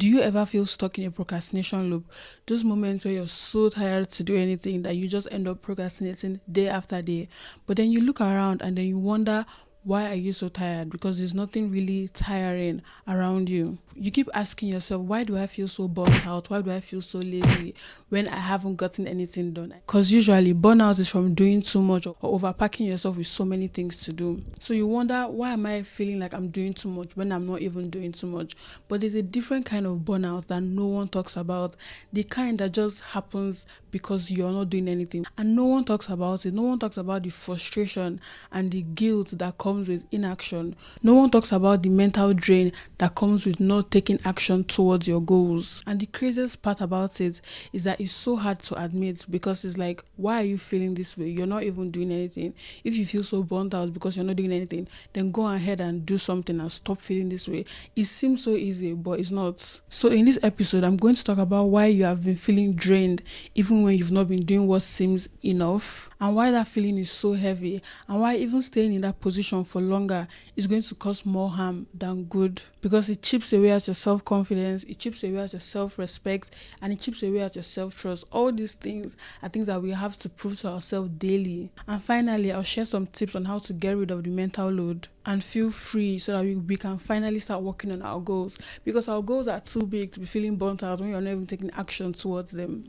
Do you ever feel stuck in a procrastination loop? Those moments where you're so tired to do anything that you just end up procrastinating day after day. But then you look around and then you wonder, why are you so tired? Because there's nothing really tiring around you. You keep asking yourself, why do I feel so burnt out? Why do I feel so lazy when I haven't gotten anything done? Because usually burnout is from doing too much or overpacking yourself with so many things to do. So you wonder, why am I feeling like I'm doing too much when I'm not even doing too much? But there's a different kind of burnout that no one talks about. The kind that just happens because you're not doing anything. And no one talks about it. No one talks about the frustration and the guilt that comes with inaction. No one talks about the mental drain that comes with not taking action towards your goals. And the craziest part about it is that it's so hard to admit, because it's like, why are you feeling this way? You're not even doing anything. If you feel so burnt out because you're not doing anything, then go ahead and do something and stop feeling this way. It seems so easy, but it's not. So in this episode, I'm going to talk about why you have been feeling drained even when you've not been doing what seems enough, and why that feeling is so heavy, and why even staying in that position for longer is going to cause more harm than good, because it chips away at your self-confidence, it chips away at your self-respect, and it chips away at your self-trust. All these things are things that we have to prove to ourselves daily. And finally, I'll share some tips on how to get rid of the mental load and feel free, so that we can finally start working on our goals, because our goals are too big to be feeling burnt out when you're not even taking action towards them.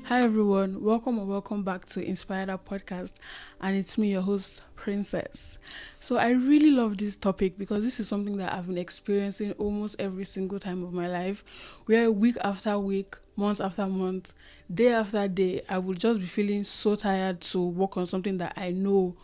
Hi everyone, welcome or welcome back to Inspired Up Podcast, and it's me, your host, Princess. So I really love this topic because this is something that I've been experiencing almost every single time of my life, where week after week, month after month, day after day, I would just be feeling so tired to work on something that I know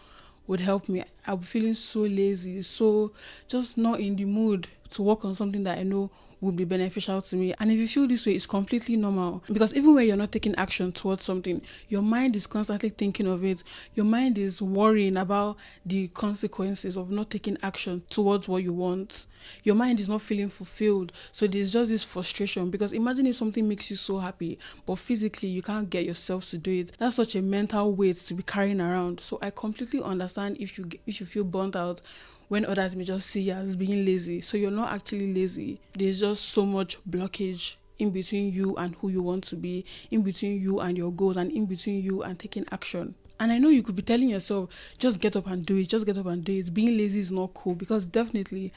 would help me. I'll be feeling so lazy, so just not in the mood to work on something that I know would be beneficial to me. And if you feel this way, it's completely normal, because even when you're not taking action towards something, your mind is constantly thinking of it. Your mind is worrying about the consequences of not taking action towards what you want. Your mind is not feeling fulfilled, so there's just this frustration, because imagine if something makes you so happy but physically you can't get yourself to do it. That's such a mental weight to be carrying around. So I completely understand if you feel burnt out when others may just see you as being lazy. So you're not actually lazy. There's just so much blockage in between you and who you want to be, in between you and your goals, and in between you and taking action. And I know you could be telling yourself, just get up and do it, just get up and do it. Being lazy is not cool, because definitely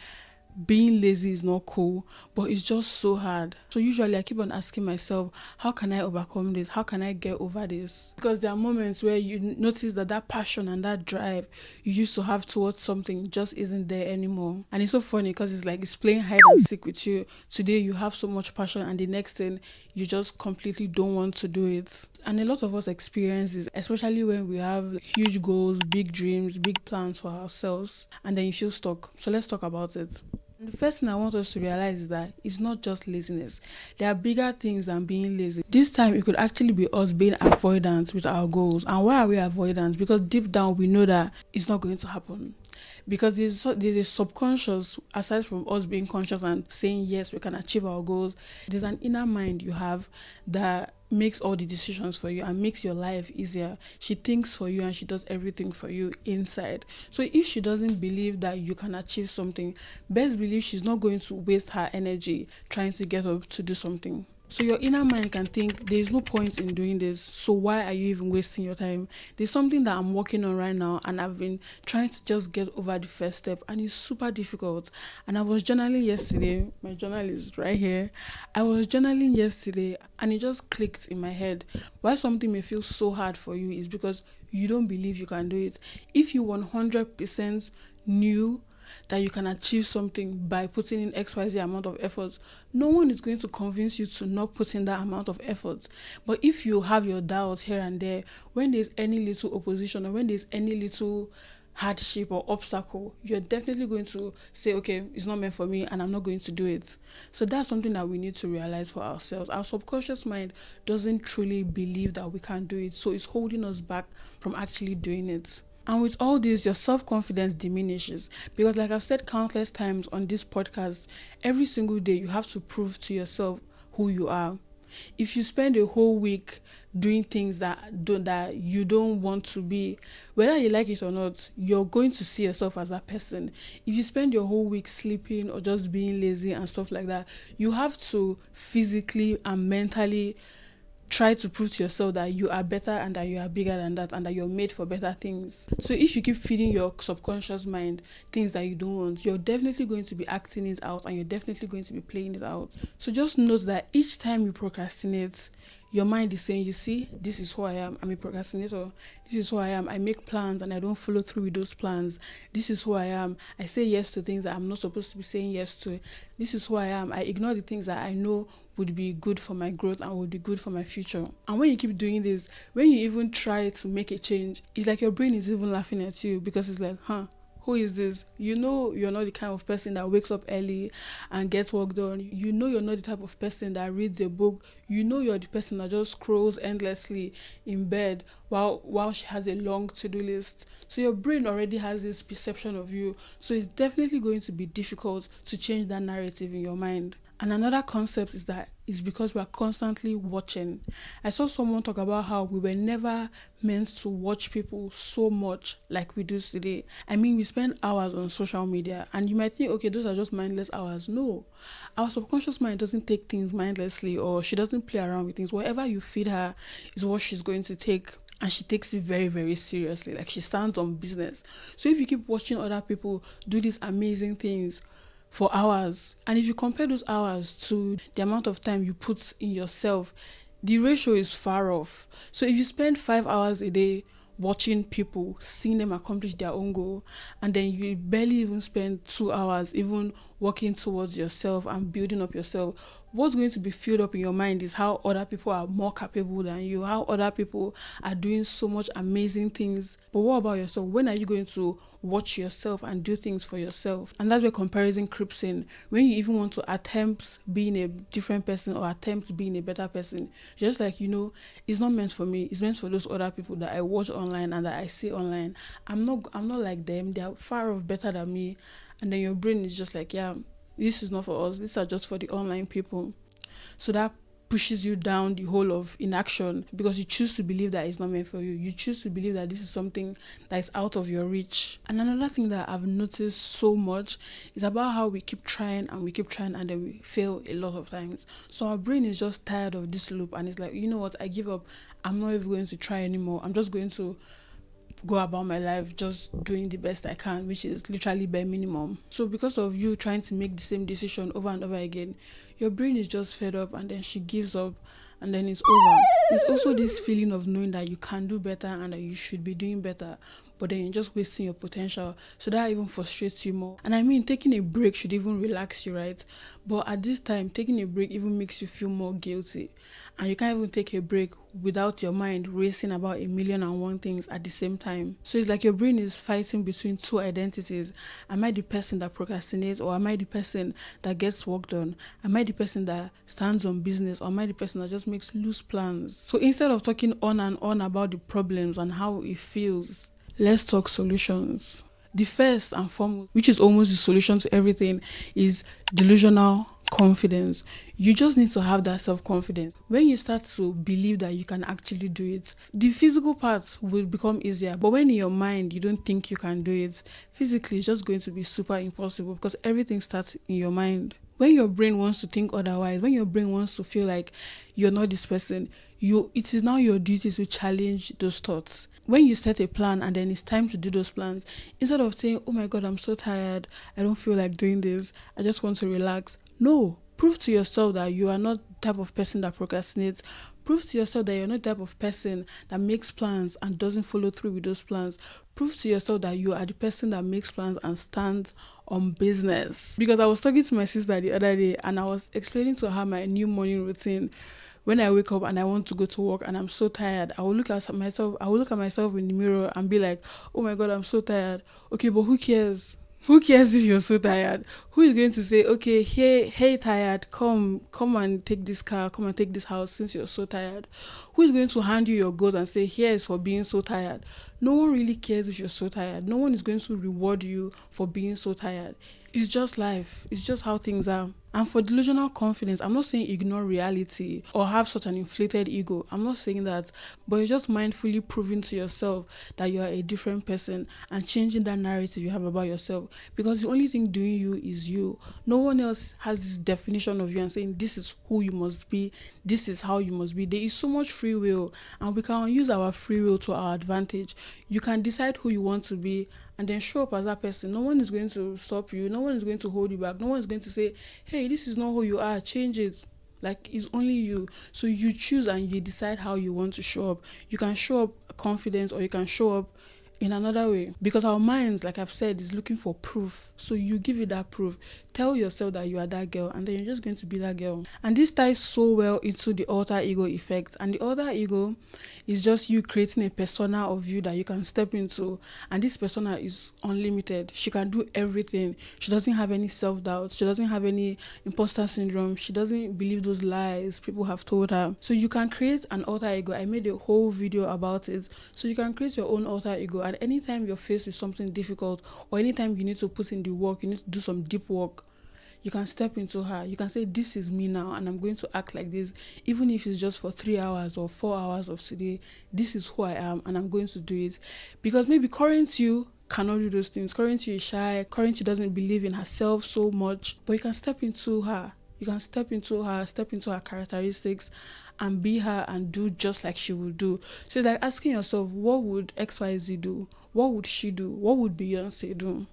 being lazy is not cool, but it's just so hard. So usually I keep on asking myself, how can I overcome this? How can I get over this? Because there are moments where you notice that passion and that drive you used to have towards something just isn't there anymore. And it's so funny, because it's like it's playing hide and seek with you. Today you have so much passion, and the next thing you just completely don't want to do it. And a lot of us experience this, especially when we have huge goals, big dreams, big plans for ourselves, and then you feel stuck. So let's talk about it. And the first thing I want us to realize is that it's not just laziness. There are bigger things than being lazy. This time it could actually be us being avoidant with our goals. And why are we avoidant? Because deep down we know that it's not going to happen. Because there's a subconscious, aside from us being conscious and saying yes, we can achieve our goals, there's an inner mind you have that makes all the decisions for you and makes your life easier. She thinks for you and she does everything for you inside. So if she doesn't believe that you can achieve something, best believe she's not going to waste her energy trying to get up to do something. So your inner mind can think, there's no point in doing this, so why are you even wasting your time? There's something that I'm working on right now, and I've been trying to just get over the first step, and it's super difficult. And I was journaling yesterday. My journal is right here. I was journaling yesterday, and it just clicked in my head. Why something may feel so hard for you is because you don't believe you can do it. If you 100% knew that you can achieve something by putting in XYZ amount of effort, no one is going to convince you to not put in that amount of effort. But if you have your doubts here and there, when there's any little opposition or when there's any little hardship or obstacle, you're definitely going to say, okay, it's not meant for me and I'm not going to do it. So that's something that we need to realize for ourselves. Our subconscious mind doesn't truly believe that we can do it, so it's holding us back from actually doing it. And with all this, your self-confidence diminishes, because like I've said countless times on this podcast, every single day you have to prove to yourself who you are. If you spend a whole week doing things that you don't want to be, whether you like it or not, you're going to see yourself as that person. If you spend your whole week sleeping or just being lazy and stuff like that, you have to physically and mentally try to prove to yourself that you are better and that you are bigger than that and that you're made for better things. So if you keep feeding your subconscious mind things that you don't want, you're definitely going to be acting it out and you're definitely going to be playing it out. So just note that each time you procrastinate, your mind is saying, you see, this is who I am. I'm a procrastinator. This is who I am. I make plans and I don't follow through with those plans. This is who I am. I say yes to things that I'm not supposed to be saying yes to. This is who I am. I ignore the things that I know would be good for my growth and would be good for my future. And when you keep doing this, when you even try to make a change, it's like your brain is even laughing at you because it's like, who is this? You know you're not the kind of person that wakes up early and gets work done. You know you're not the type of person that reads a book. You know you're the person that just scrolls endlessly in bed while she has a long to-do list. So your brain already has this perception of you. So it's definitely going to be difficult to change that narrative in your mind. And another concept is that it's because we are constantly watching. I saw someone talk about how we were never meant to watch people so much like we do today. I mean, we spend hours on social media and you might think, okay, those are just mindless hours. No, our subconscious mind doesn't take things mindlessly, or she doesn't play around with things. Whatever you feed her is what she's going to take. And she takes it very, very seriously. Like, she stands on business. So if you keep watching other people do these amazing things for hours, and if you compare those hours to the amount of time you put in yourself, the ratio is far off. So if you spend 5 hours a day watching people, seeing them accomplish their own goal, and then you barely even spend 2 hours even working towards yourself and building up yourself, what's going to be filled up in your mind is how other people are more capable than you, how other people are doing so much amazing things. But what about yourself? When are you going to watch yourself and do things for yourself? And that's where comparison creeps in. When you even want to attempt being a different person or attempt being a better person, just like, it's not meant for me. It's meant for those other people that I watch online and that I see online. I'm not like them. They are far off better than me. And then your brain is just like, yeah, this is not for us. These are just for the online people. So that pushes you down the hole of inaction because you choose to believe that it's not meant for you. You choose to believe that this is something that is out of your reach. And another thing that I've noticed so much is about how we keep trying and then we fail a lot of times. So our brain is just tired of this loop and it's like, you know what, I give up. I'm not even going to try anymore. I'm just going to go about my life just doing the best I can, which is literally bare minimum. So because of you trying to make the same decision over and over again, your brain is just fed up and then she gives up and then it's over. There's also this feeling of knowing that you can do better and that you should be doing better, but then you're just wasting your potential. So that even frustrates you more. And I mean, taking a break should even relax you, right? But at this time, taking a break even makes you feel more guilty. And you can't even take a break without your mind racing about 1,000,001 things at the same time. So it's like your brain is fighting between two identities. Am I the person that procrastinates, or am I the person that gets work done? Am I the person that stands on business, or am I the person that just makes loose plans? So instead of talking on and on about the problems and how it feels, let's talk solutions. The first and foremost, which is almost the solution to everything, is delusional confidence. You just need to have that self-confidence. When you start to believe that you can actually do it, the physical parts will become easier. But when in your mind you don't think you can do it, physically it's just going to be super impossible because everything starts in your mind. When your brain wants to think otherwise, when your brain wants to feel like you're not this person, it is now your duty to challenge those thoughts. When you set a plan and then it's time to do those plans, instead of saying, oh my God, I'm so tired, I don't feel like doing this, I just want to relax. No, prove to yourself that you are not the type of person that procrastinates. Prove to yourself that you're not the type of person that makes plans and doesn't follow through with those plans. Prove to yourself that you are the person that makes plans and stands on business. Because I was talking to my sister the other day and I was explaining to her my new morning routine. When I wake up and I want to go to work and I'm so tired, I will look at myself in the mirror and be like, oh my God, I'm so tired. Okay, but who cares? Who cares if you're so tired? Who is going to say, okay, hey, tired, come and take this car, come and take this house since you're so tired? Who is going to hand you your goals and say, here is for being so tired? No one really cares if you're so tired. No one is going to reward you for being so tired. It's just life. It's just how things are. And for delusional confidence, I'm not saying ignore reality or have such an inflated ego. I'm not saying that, but it's just mindfully proving to yourself that you are a different person and changing that narrative you have about yourself. Because the only thing doing you is you. No one else has this definition of you and saying this is who you must be, this is how you must be. There is so much free will, and we can use our free will to our advantage. You can decide who you want to be and then show up as that person. No one is going to stop you. No one is going to hold you back. No one is going to say, hey, this is not who you are. Change it. Like, it's only you. So you choose and you decide how you want to show up. You can show up confident, or you can show up in another way, because our minds, like I've said, is looking for proof. So you give it that proof. Tell yourself that you are that girl, and then you're just going to be that girl. And this ties so well into the alter ego effect. And the alter ego is just you creating a persona of you that you can step into, and this persona is unlimited. She can do everything. She doesn't have any self-doubt. She doesn't have any imposter syndrome. She doesn't believe those lies people have told her. So you can create an alter ego. I made a whole video about it. So you can create your own alter ego. And anytime you're faced with something difficult, or anytime you need to put in the work, you need to do some deep work, you can step into her. You can say, this is me now, and I'm going to act like this. Even if it's just for 3 hours or 4 hours of today, this is who I am, and I'm going to do it. Because maybe current you cannot do those things. Current you is shy. Current you doesn't believe in herself so much. But you can step into her. You can step into her characteristics, and be her and do just like she would do. So it's like asking yourself, what would XYZ do? What would she do? What would Beyonce do?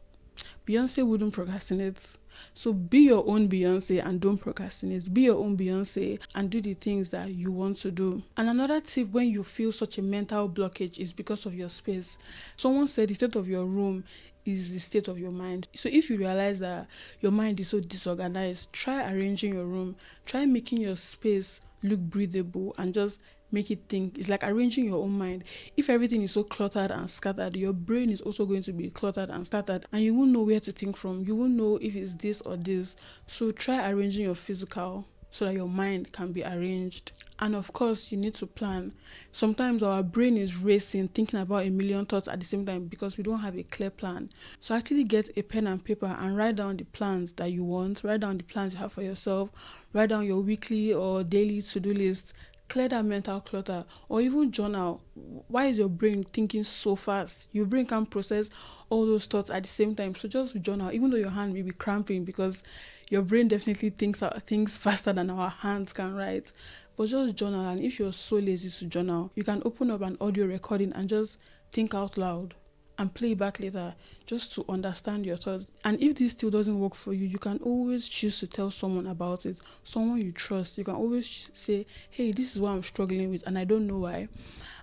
Beyonce wouldn't procrastinate. So be your own Beyonce and don't procrastinate. Be your own Beyonce and do the things that you want to do. And another tip when you feel such a mental blockage is because of your space. Someone said the state of your room is the state of your mind. So if you realize that your mind is so disorganized, try arranging your room. Try making your space look breathable and just make it think. It's like arranging your own mind. If everything is so cluttered and scattered, your brain is also going to be cluttered and scattered, and you won't know where to think from. You won't know if it's this or this. So try arranging your physical so that your mind can be arranged. And of course, you need to plan. Sometimes our brain is racing, thinking about a million thoughts at the same time because we don't have a clear plan. So actually get a pen and paper and write down the plans that you want. Write down the plans you have for yourself. Write down your weekly or daily to-do list. Clear that mental clutter, or even journal. Why is your brain thinking so fast? Your brain can't process all those thoughts at the same time. So just journal, even though your hand may be cramping, because your brain definitely thinks faster than our hands can write. But just journal, and if you're so lazy to journal, you can open up an audio recording and just think out loud and play back later, just to understand your thoughts. And if this still doesn't work for you, you can always choose to tell someone about it, someone you trust. You can always say, hey, this is what I'm struggling with and I don't know why.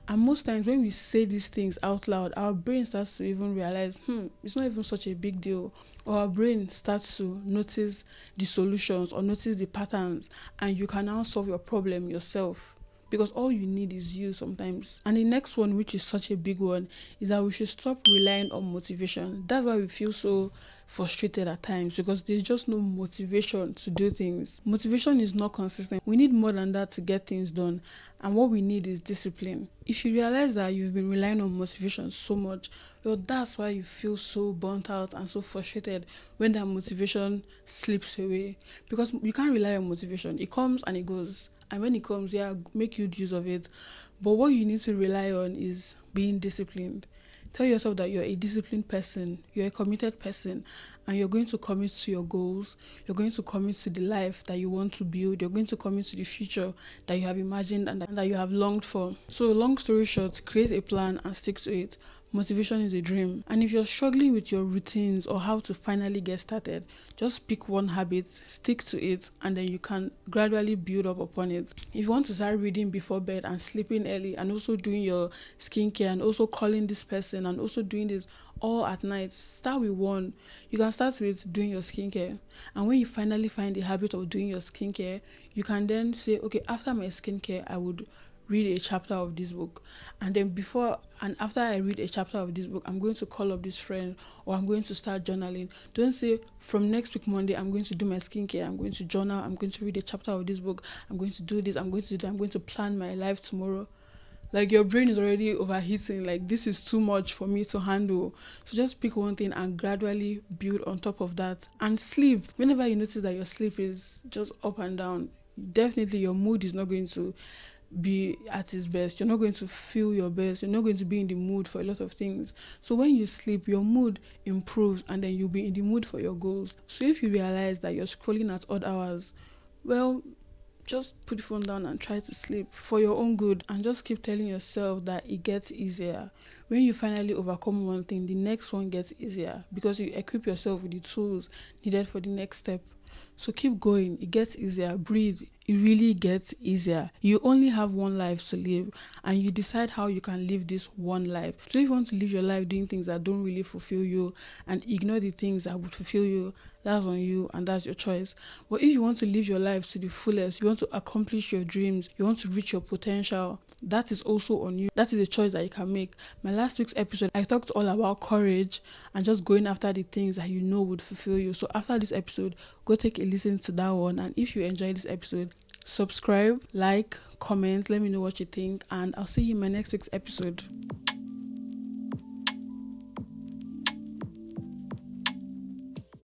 And most times when we say these things out loud, our brain starts to even realize, it's not even such a big deal. Or our brain starts to notice the solutions or notice the patterns, and you can now solve your problem yourself. Because all you need is you sometimes. And the next one, which is such a big one, is that we should stop relying on motivation. That's why we feel so frustrated at times, because there's just no motivation to do things. Motivation is not consistent. We need more than that to get things done. And what we need is discipline. If you realize that you've been relying on motivation so much, well, that's why you feel so burnt out and so frustrated when that motivation slips away. Because you can't rely on motivation. It comes and it goes. And when it comes, make good use of it. But what you need to rely on is being disciplined. Tell yourself that you're a disciplined person, you're a committed person, and you're going to commit to your goals. You're going to commit to the life that you want to build. You're going to commit to the future that you have imagined and that you have longed for. So long story short, create a plan and stick to it. Motivation is a dream. And if you're struggling with your routines or how to finally get started, just pick one habit, stick to it, and then you can gradually build up upon it. If you want to start reading before bed and sleeping early and also doing your skincare and also calling this person and also doing this all at night, start with one. You can start with doing your skincare. And when you finally find the habit of doing your skincare, you can then say, okay, after my skincare, I would read a chapter of this book, and then before and after I read a chapter of this book, I'm going to call up this friend, or I'm going to start journaling. Don't say from next week Monday I'm going to do my skincare, I'm going to journal, I'm going to read a chapter of this book, I'm going to do this, I'm going to do that, I'm going to plan my life tomorrow. Like your brain is already overheating, like this is too much for me to handle. So just pick one thing and gradually build on top of that. And sleep, whenever you notice that your sleep is just up and down, definitely your mood is not going to be at its best. You're not going to feel your best. You're not going to be in the mood for a lot of things. So when you sleep, your mood improves and then you'll be in the mood for your goals. So if you realize that you're scrolling at odd hours, well, just put the phone down and try to sleep for your own good, and just keep telling yourself that it gets easier. When you finally overcome one thing, the next one gets easier because you equip yourself with the tools needed for the next step. So keep going. It gets easier. Breathe. It really gets easier. You only have one life to live, and you decide how you can live this one life. So if you want to live your life doing things that don't really fulfill you and ignore the things that would fulfill you, that's on you and that's your choice. But if you want to live your life to the fullest, you want to accomplish your dreams, you want to reach your potential, that is also on you. That is a choice that you can make. My last week's episode, I talked all about courage and just going after the things that you know would fulfill you. So after this episode, go take a listen to that one. And if you enjoyed this episode, subscribe, like, comment, let me know what you think, and I'll see you in my next week's episode.